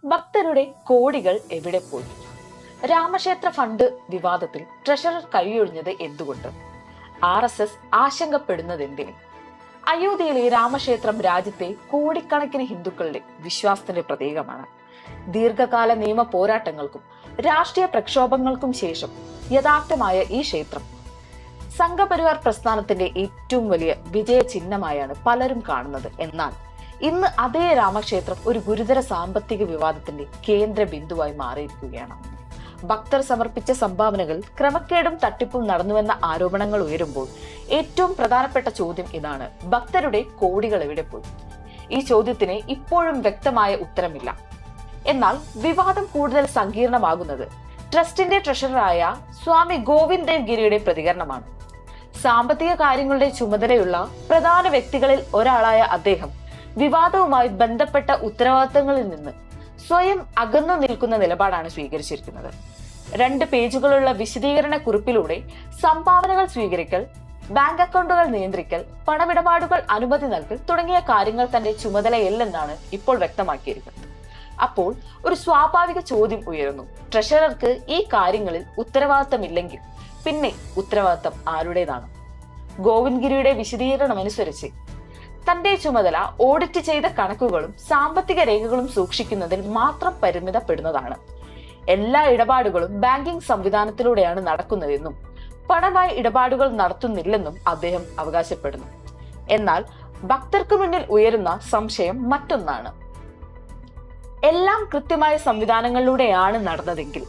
ഭക്തരുടെ കോടികൾ എവിടെ പോയി? രാമക്ഷേത്ര ഫണ്ട് വിവാദത്തിൽ ട്രഷറർ കൈയൊഴിഞ്ഞത് എന്തുകൊണ്ട്? RSS ആശങ്കപ്പെടുന്നത് എന്തിന്? അയോധ്യയിലെ രാമക്ഷേത്രം രാജ്യത്തെ കോടിക്കണക്കിന് ഹിന്ദുക്കളുടെ വിശ്വാസത്തിന്റെ പ്രതീകമാണ്. ദീർഘകാല നിയമ പോരാട്ടങ്ങൾക്കും രാഷ്ട്രീയ പ്രക്ഷോഭങ്ങൾക്കും ശേഷം യഥാർത്ഥമായ ഈ ക്ഷേത്രം സംഘപരിവാർ പ്രസ്ഥാനത്തിന്റെ ഏറ്റവും വലിയ വിജയ ചിഹ്നമായാണ് പലരും കാണുന്നത്. എന്നാൽ ഇന്ന് അതേ രാമക്ഷേത്രം ഒരു ഗുരുതര സാമ്പത്തിക വിവാദത്തിന്റെ കേന്ദ്ര ബിന്ദുവായി മാറിയിരിക്കുകയാണ്. ഭക്തർ സമർപ്പിച്ച സംഭാവനകൾ ക്രമക്കേടും തട്ടിപ്പും നടന്നുവെന്ന ആരോപണങ്ങൾ ഉയരുമ്പോൾ ഏറ്റവും പ്രധാനപ്പെട്ട ചോദ്യം ഇതാണ്: ഭക്തരുടെ കോടികൾ എവിടെ പോയി? ഈ ചോദ്യത്തിന് ഇപ്പോഴും വ്യക്തമായ ഉത്തരമില്ല. എന്നാൽ വിവാദം കൂടുതൽ സങ്കീർണമാകുന്നത് ട്രസ്റ്റിന്റെ ട്രഷററായ സ്വാമി ഗോവിന്ദ് ദേവ് ഗിരിയുടെ പ്രതികരണമാണ്. സാമ്പത്തിക കാര്യങ്ങളുടെ ചുമതലയുള്ള പ്രധാന വ്യക്തികളിൽ ഒരാളായ അദ്ദേഹം വിവാദവുമായി ബന്ധപ്പെട്ട ഉത്തരവാദിത്തങ്ങളിൽ നിന്ന് സ്വയം അകന്നു നിൽക്കുന്ന നിലപാടാണ് സ്വീകരിച്ചിരിക്കുന്നത്. 2 പേജുകളുള്ള വിശദീകരണ കുറിപ്പിലൂടെ സംഭാവനകൾ സ്വീകരിക്കൽ, ബാങ്ക് അക്കൗണ്ടുകൾ നിയന്ത്രിക്കൽ, പണമിടപാടുകൾ അനുമതി നൽകൽ തുടങ്ങിയ കാര്യങ്ങൾ തന്റെ ചുമതലയല്ലെന്നാണ് ഇപ്പോൾ വ്യക്തമാക്കിയിരിക്കുന്നത്. അപ്പോൾ ഒരു സ്വാഭാവിക ചോദ്യം ഉയരുന്നു: ട്രഷറർക്ക് ഈ കാര്യങ്ങളിൽ ഉത്തരവാദിത്തമില്ലെങ്കിൽ പിന്നെ ഉത്തരവാദിത്തം ആരുടേതാണ്? ഗോവിന്ദ് ഗിരിയുടെ വിശദീകരണമനുസരിച്ച് തന്റെ ചുമതല ഓഡിറ്റ് ചെയ്ത കണക്കുകളും സാമ്പത്തിക രേഖകളും സൂക്ഷിക്കുന്നതിൽ മാത്രം പരിമിതപ്പെടുന്നതാണ്. എല്ലാ ഇടപാടുകളും ബാങ്കിംഗ് സംവിധാനത്തിലൂടെയാണ് നടക്കുന്നതെന്നും പണമായി ഇടപാടുകൾ നടത്തുന്നില്ലെന്നും അദ്ദേഹം അവകാശപ്പെടുന്നു. എന്നാൽ ഭക്തർക്ക് മുന്നിൽ ഉയരുന്ന സംശയം മറ്റൊന്നാണ്: എല്ലാം കൃത്യമായ സംവിധാനങ്ങളിലൂടെയാണ് നടന്നതെങ്കിൽ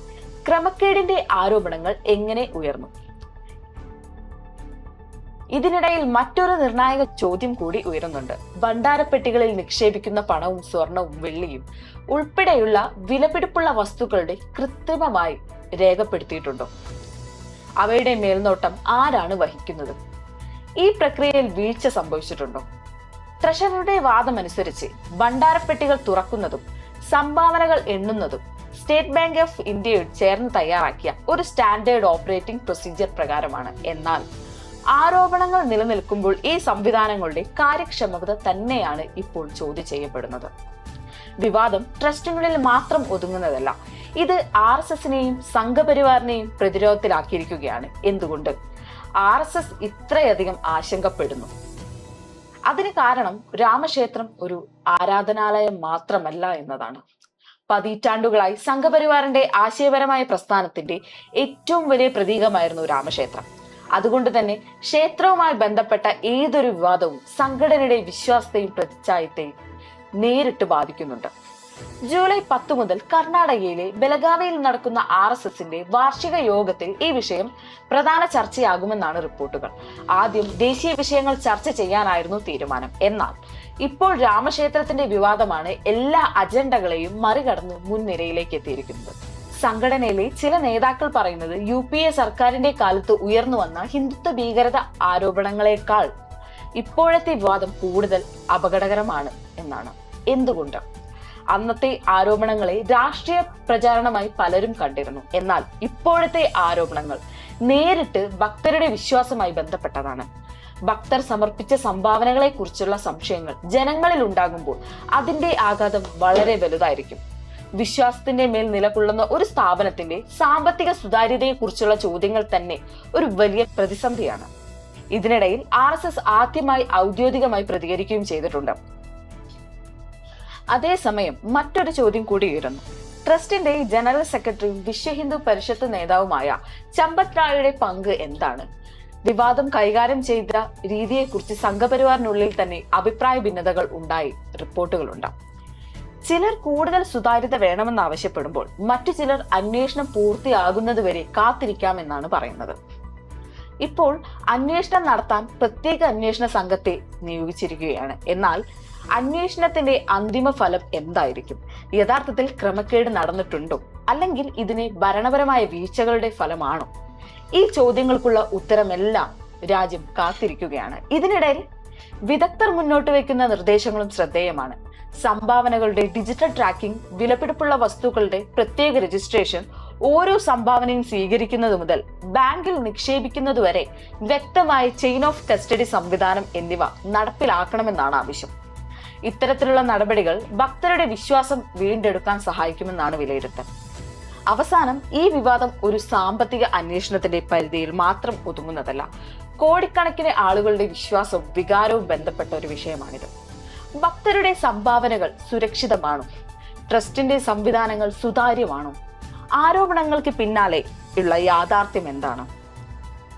ക്രമക്കേടിന്റെ ആരോപണങ്ങൾ എങ്ങനെ ഉയർന്നു? ഇതിനിടയിൽ മറ്റൊരു നിർണായക ചോദ്യം കൂടി ഉയരുന്നുണ്ട്: ഭണ്ഡാരപ്പെട്ടികളിൽ നിക്ഷേപിക്കുന്ന പണവും സ്വർണവും വെള്ളിയും ഉൾപ്പെടെയുള്ള വിലപിടിപ്പുള്ള വസ്തുക്കളുടെ കൃത്രിമമായി രേഖപ്പെടുത്തിയിട്ടുണ്ടോ? അവയുടെ മേൽനോട്ടം ആരാണ് വഹിക്കുന്നത്? ഈ പ്രക്രിയയിൽ വീഴ്ച സംഭവിച്ചിട്ടുണ്ടോ? ട്രഷററുടെ വാദമനുസരിച്ച് ഭണ്ഡാരപ്പെട്ടികൾ തുറക്കുന്നതും സംഭാവനകൾ എണ്ണുന്നതും സ്റ്റേറ്റ് ബാങ്ക് ഓഫ് ഇന്ത്യയോട് ചേർന്ന് തയ്യാറാക്കിയ ഒരു സ്റ്റാൻഡേർഡ് ഓപ്പറേറ്റിംഗ് പ്രൊസീജിയർ പ്രകാരമാണ്. എന്നാൽ ആരോപണങ്ങൾ നിലനിൽക്കുമ്പോൾ ഈ സംവിധാനങ്ങളുടെ കാര്യക്ഷമത തന്നെയാണ് ഇപ്പോൾ ചോദ്യം ചെയ്യപ്പെടുന്നത്. വിവാദം ട്രസ്റ്റിനുള്ളിൽ മാത്രം ഒതുങ്ങുന്നതല്ല, ഇത് RSSനെയും സംഘപരിവാറിനെയും പ്രതിരോധത്തിലാക്കിയിരിക്കുകയാണ്. എന്തുകൊണ്ട് RSS ഇത്രയധികം ആശങ്കപ്പെടുന്നു? അതിന് കാരണം രാമക്ഷേത്രം ഒരു ആരാധനാലയം മാത്രമല്ല എന്നതാണ്. പതിറ്റാണ്ടുകളായി സംഘപരിവാറിന്റെ ആശയപരമായ പ്രസ്ഥാനത്തിന്റെ ഏറ്റവും വലിയ പ്രതീകമായിരുന്നു രാമക്ഷേത്രം. അതുകൊണ്ട് തന്നെ ക്ഷേത്രവുമായി ബന്ധപ്പെട്ട ഏതൊരു വിവാദവും സംഘടനയുടെ വിശ്വാസത്തെയും പ്രതിച്ഛായത്തെയും നേരിട്ട് ബാധിക്കുന്നുണ്ട്. ജൂലൈ 10 മുതൽ കർണാടകയിലെ ബെലഗാവിയിൽ നടക്കുന്ന RSSന്റെ വാർഷിക യോഗത്തിൽ ഈ വിഷയം പ്രധാന ചർച്ചയാകുമെന്നാണ് റിപ്പോർട്ടുകൾ. ആദ്യം ദേശീയ വിഷയങ്ങൾ ചർച്ച ചെയ്യാനായിരുന്നു തീരുമാനം. എന്നാൽ ഇപ്പോൾ രാമക്ഷേത്രത്തിന്റെ വിവാദമാണ് എല്ലാ അജണ്ടകളെയും മറികടന്ന് മുൻനിരയിലേക്ക് എത്തിയിരിക്കുന്നത്. സംഘടനയിലെ ചില നേതാക്കൾ പറയുന്നത് UPA സർക്കാരിന്റെ കാലത്ത് ഉയർന്നു വന്ന ഹിന്ദുത്വ ഭീകരത ആരോപണങ്ങളെക്കാൾ ഇപ്പോഴത്തെ വിവാദം കൂടുതൽ അപകടകരമാണ് എന്നാണ്. എന്തുകൊണ്ട്? അന്നത്തെ ആരോപണങ്ങളെ രാഷ്ട്രീയ പ്രചാരണമായി പലരും കണ്ടിരുന്നു. എന്നാൽ ഇപ്പോഴത്തെ ആരോപണങ്ങൾ നേരിട്ട് ഭക്തരുടെ വിശ്വാസമായി ബന്ധപ്പെട്ടതാണ്. ഭക്തർ സമർപ്പിച്ച സംഭാവനകളെ കുറിച്ചുള്ള സംശയങ്ങൾ ജനങ്ങളിൽ ഉണ്ടാകുമ്പോൾ അതിന്റെ ആഘാതം വളരെ വലുതായിരിക്കും. വിശ്വാസത്തിന്റെ മേൽ നിലകൊള്ളുന്ന ഒരു സ്ഥാപനത്തിന്റെ സാമ്പത്തിക സുതാര്യതയെ കുറിച്ചുള്ള ചോദ്യങ്ങൾ തന്നെ ഒരു വലിയ പ്രതിസന്ധിയാണ്. ഇതിനിടയിൽ RSS ആദ്യമായി ഔദ്യോഗികമായി പ്രതികരിക്കുകയും ചെയ്തിട്ടുണ്ട്. അതേസമയം മറ്റൊരു ചോദ്യം കൂടി ഉയരുന്നു: ട്രസ്റ്റിന്റെ ജനറൽ സെക്രട്ടറിയും വിശ്വ ഹിന്ദു പരിഷത്ത് നേതാവുമായ ചമ്പത് റായിയുടെ പങ്ക് എന്താണ്? വിവാദം കൈകാര്യം ചെയ്ത രീതിയെക്കുറിച്ച് സംഘപരിവാറിനുള്ളിൽ തന്നെ അഭിപ്രായ ഭിന്നതകൾ ഉണ്ടായി റിപ്പോർട്ടുകളുണ്ട്. ചിലർ കൂടുതൽ സുതാര്യത വേണമെന്ന് ആവശ്യപ്പെടുമ്പോൾ മറ്റു ചിലർ അന്വേഷണം പൂർത്തിയാകുന്നതുവരെ കാത്തിരിക്കാമെന്നാണ് പറയുന്നത്. ഇപ്പോൾ അന്വേഷണം നടത്താൻ പ്രത്യേക അന്വേഷണ സംഘത്തെ നിയോഗിച്ചിരിക്കുകയാണ്. എന്നാൽ അന്വേഷണത്തിന്റെ അന്തിമ ഫലം എന്തായിരിക്കും? യഥാർത്ഥത്തിൽ ക്രമക്കേട് നടന്നിട്ടുണ്ടോ, അല്ലെങ്കിൽ ഇതിനെ ഭരണപരമായ വീഴ്ചകളുടെ ഫലമാണോ? ഈ ചോദ്യങ്ങൾക്കുള്ള ഉത്തരമെല്ലാം രാജ്യം കാത്തിരിക്കുകയാണ്. ഇതിനിടയിൽ വിദഗ്ധർ മുന്നോട്ട് വയ്ക്കുന്ന നിർദ്ദേശങ്ങളും ശ്രദ്ധേയമാണ്. സംഭാവനകളുടെ ഡിജിറ്റൽ ട്രാക്കിംഗ്, വിലപിടിപ്പുള്ള വസ്തുക്കളുടെ പ്രത്യേക രജിസ്ട്രേഷൻ, ഓരോ സംഭാവനയും സ്വീകരിക്കുന്നത് മുതൽ ബാങ്കിൽ നിക്ഷേപിക്കുന്നതുവരെ വ്യക്തമായ ചെയിൻ ഓഫ് കസ്റ്റഡി സംവിധാനം എന്നിവ നടപ്പിലാക്കണമെന്നാണ് ആവശ്യം. ഇത്തരത്തിലുള്ള നടപടികൾ ഭക്തരുടെ വിശ്വാസം വീണ്ടെടുക്കാൻ സഹായിക്കുമെന്നാണ് വിലയിരുത്തൽ. അവസാനം ഈ വിവാദം ഒരു സാമ്പത്തിക അന്വേഷണത്തിന്റെ പരിധിയിൽ മാത്രം ഒതുങ്ങുന്നതല്ല. കോടിക്കണക്കിന് ആളുകളുടെ വിശ്വാസവും വികാരവും ബന്ധപ്പെട്ട ഒരു വിഷയമാണിത്. ഭക്തരുടെ സംഭാവനകൾ സുരക്ഷിതമാണോ? ട്രസ്റ്റിന്റെ സംവിധാനങ്ങൾ സുതാര്യമാണോ? ആരോപണങ്ങൾക്ക് പിന്നാലെ ഉള്ള യാഥാർത്ഥ്യം എന്താണ്?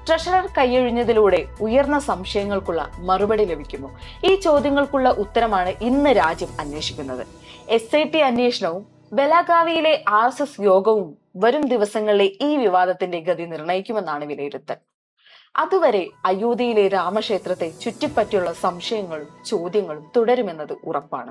ട്രഷറർ കൈയൊഴിഞ്ഞതിലൂടെ ഉയർന്ന സംശയങ്ങൾക്കുള്ള മറുപടി ലഭിക്കുമോ? ഈ ചോദ്യങ്ങൾക്കുള്ള ഉത്തരമാണ് ഇന്ന് രാജ്യം അന്വേഷിക്കുന്നത്. SIT അന്വേഷണവും ബെലഗാവിയിലെ RSS യോഗവും വരും ദിവസങ്ങളിലെ ഈ വിവാദത്തിന്റെ ഗതി നിർണയിക്കുമെന്നാണ് വിലയിരുത്തൽ. അതുവരെ അയോധ്യയിലെ രാമക്ഷേത്രത്തെ ചുറ്റിപ്പറ്റിയുള്ള സംശയങ്ങളും ചോദ്യങ്ങളും തുടരുമെന്നത് ഉറപ്പാണ്.